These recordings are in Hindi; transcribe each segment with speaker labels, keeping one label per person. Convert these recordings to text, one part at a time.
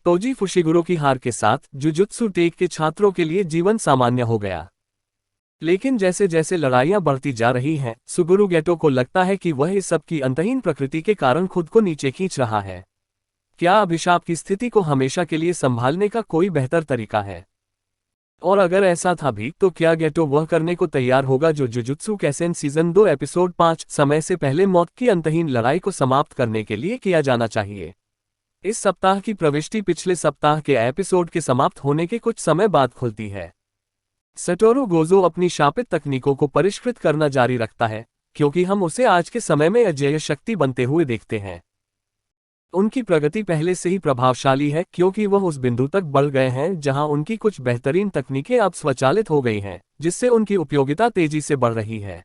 Speaker 1: तोजी फुशिगुरो की हार के साथ जुजुत्सु टेक के छात्रों के लिए जीवन सामान्य हो गया। लेकिन जैसे जैसे लड़ाइयां बढ़ती जा रही हैं, सुगुरु गेटो को लगता है कि वह इस सब की अंतहीन प्रकृति के कारण खुद को नीचे खींच रहा है। क्या अभिशाप की स्थिति को हमेशा के लिए संभालने का कोई बेहतर तरीका है? और अगर ऐसा था भी, तो क्या गेटो वह करने को तैयार होगा जो जुजुत्सु कैसेन सीजन 2 एपिसोड 5 समय से पहले मौत की अंतहीन लड़ाई को समाप्त करने के लिए किया जाना चाहिए? इस सप्ताह की प्रविष्टि पिछले सप्ताह के एपिसोड के समाप्त होने के कुछ समय बाद खुलती है। सटोरू गोजो अपनी शापित तकनीकों को परिष्कृत करना जारी रखता है, क्योंकि हम उसे आज के समय में अजेय शक्ति बनते हुए देखते हैं। उनकी प्रगति पहले से ही प्रभावशाली है, क्योंकि वह उस बिंदु तक बढ़ गए हैं जहां उनकी कुछ बेहतरीन तकनीकें अब स्वचालित हो गई हैं, जिससे उनकी उपयोगिता तेजी से बढ़ रही है।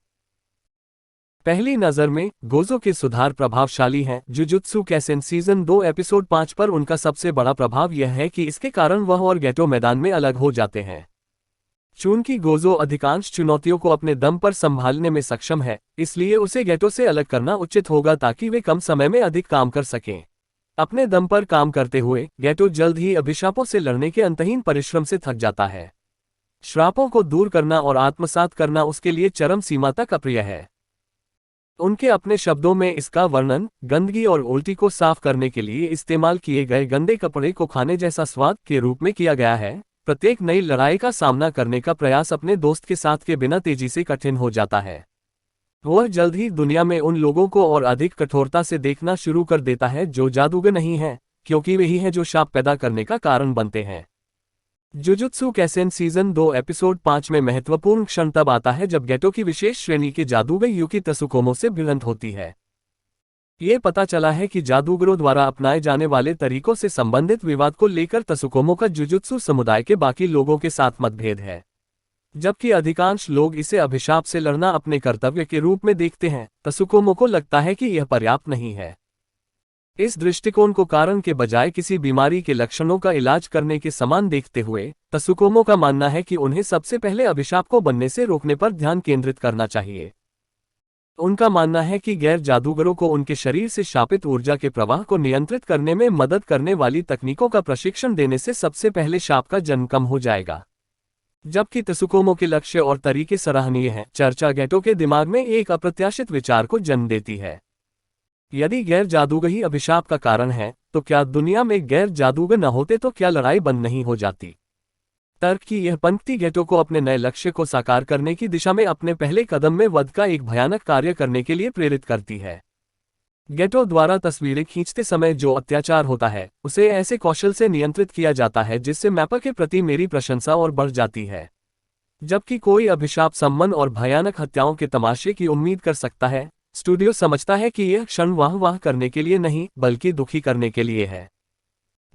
Speaker 1: पहली नज़र में गोजो के सुधार प्रभावशाली हैं। जुजुत्सु कैसेन सीजन 2 एपिसोड 5 पर उनका सबसे बड़ा प्रभाव यह है कि इसके कारण वह और गेटो मैदान में अलग हो जाते हैं। चूंकि गोजो अधिकांश चुनौतियों को अपने दम पर संभालने में सक्षम है, इसलिए उसे गेटो से अलग करना उचित होगा ताकि वे कम समय में अधिक काम कर सकें। अपने दम पर काम करते हुए गेटो जल्द ही अभिशापों से लड़ने के अंतहीन परिश्रम से थक जाता है। श्रापों को दूर करना और आत्मसात करना उसके लिए चरम सीमा तक अप्रिय है। उनके अपने शब्दों में इसका वर्णन गंदगी और उल्टी को साफ करने के लिए इस्तेमाल किए गए गंदे कपड़े को खाने जैसा स्वाद के रूप में किया गया है। प्रत्येक नई लड़ाई का सामना करने का प्रयास अपने दोस्त के साथ के बिना तेजी से कठिन हो जाता है। वह जल्द ही दुनिया में उन लोगों को और अधिक कठोरता से देखना शुरू कर देता है जो जादूगर नहीं हैं, क्योंकि वही हैं जो शाप पैदा करने का कारण बनते हैं। जुजुत्सु कैसेन सीजन 2 एपिसोड 5 में महत्वपूर्ण क्षण तब आता है जब गेटो की विशेष श्रेणी के जादूगर युकी तसुकोमो से भिड़ंत होती है। ये पता चला है कि जादूगरों द्वारा अपनाए जाने वाले तरीकों से संबंधित विवाद को लेकर तसुकोमो का जुजुत्सु समुदाय के बाकी लोगों के साथ मतभेद है। जबकि अधिकांश लोग इसे अभिशाप से लड़ना अपने कर्तव्य के रूप में देखते हैं, तसुकोमो को लगता है कि यह पर्याप्त नहीं है। इस दृष्टिकोण को कारण के बजाय किसी बीमारी के लक्षणों का इलाज करने के समान देखते हुए तसुकोमो का मानना है कि उन्हें सबसे पहले अभिशाप को बनने से रोकने पर ध्यान केंद्रित करना चाहिए। उनका मानना है कि गैर जादूगरों को उनके शरीर से शापित ऊर्जा के प्रवाह को नियंत्रित करने में मदद करने वाली तकनीकों का प्रशिक्षण देने से सबसे पहले शाप का जन्म कम हो जाएगा। जबकि तसुकोमो के लक्ष्य और तरीके सराहनीय हैं, चर्चा गेटो के दिमाग में एक अप्रत्याशित विचार को जन्म देती है। यदि गैर जादूगर ही अभिशाप का कारण है, तो क्या दुनिया में गैर जादूगर न होते तो क्या लड़ाई बंद नहीं हो जाती? तर्क की यह पंक्ति गेटो को अपने नए लक्ष्य को साकार करने की दिशा में अपने पहले कदम में वध का एक भयानक कार्य करने के लिए प्रेरित करती है। गेटो द्वारा तस्वीरें खींचते समय जो अत्याचार होता है, उसे ऐसे कौशल से नियंत्रित किया जाता है जिससे मैपर के प्रति मेरी प्रशंसा और बढ़ जाती है। जबकि कोई अभिशाप सम्मन और भयानक हत्याओं के तमाशे की उम्मीद कर सकता है, स्टूडियो समझता है कि यह क्षण वाह करने के लिए नहीं, बल्कि दुखी करने के लिए है।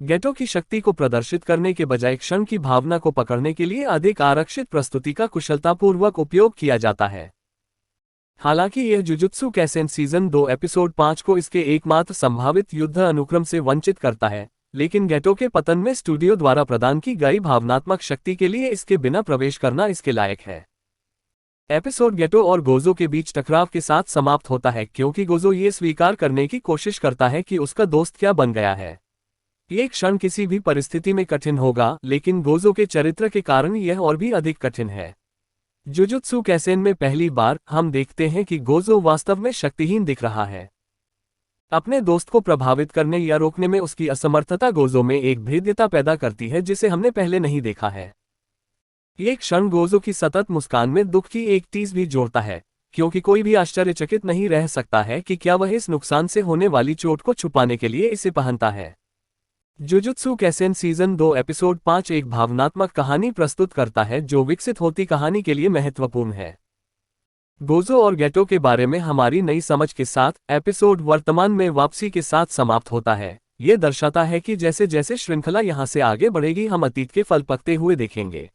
Speaker 1: गेटो की शक्ति को प्रदर्शित करने के बजाय क्षण की भावना को पकड़ने के लिए अधिक आरक्षित प्रस्तुति का कुशलतापूर्वक उपयोग किया जाता है। हालांकि यह जुजुत्सु कैसेन सीजन 2 एपिसोड 5 को इसके एकमात्र संभावित युद्ध अनुक्रम से वंचित करता है, लेकिन गेटो के पतन में स्टूडियो द्वारा प्रदान की गई भावनात्मक शक्ति के लिए इसके बिना प्रवेश करना इसके लायक है। एपिसोड गेटो और गोजो के बीच टकराव के साथ समाप्त होता है, क्योंकि गोजो ये स्वीकार करने की कोशिश करता है कि उसका दोस्त क्या बन गया है। ये क्षण किसी भी परिस्थिति में कठिन होगा, लेकिन गोजो के चरित्र के कारण यह और भी अधिक कठिन है। जुजुत्सु कैसेन में पहली बार हम देखते हैं कि गोजो वास्तव में शक्तिहीन दिख रहा है। अपने दोस्त को प्रभावित करने या रोकने में उसकी असमर्थता गोजो में एक भेद्यता पैदा करती है जिसे हमने पहले नहीं देखा है। ये क्षण गोजो की सतत मुस्कान में दुख की एक टीस भी जोड़ता है, क्योंकि कोई भी आश्चर्यचकित नहीं रह सकता है कि क्या वह इस नुकसान से होने वाली चोट को छुपाने के लिए इसे पहनता है। जुजुत्सु कैसेन सीजन 2 एपिसोड 5 एक भावनात्मक कहानी प्रस्तुत करता है जो विकसित होती कहानी के लिए महत्वपूर्ण है। गोजो और गेटो के बारे में हमारी नई समझ के साथ एपिसोड वर्तमान में वापसी के साथ समाप्त होता है। ये दर्शाता है कि जैसे जैसे श्रृंखला यहाँ से आगे बढ़ेगी हम अतीत के फल पकते हुए देखेंगे।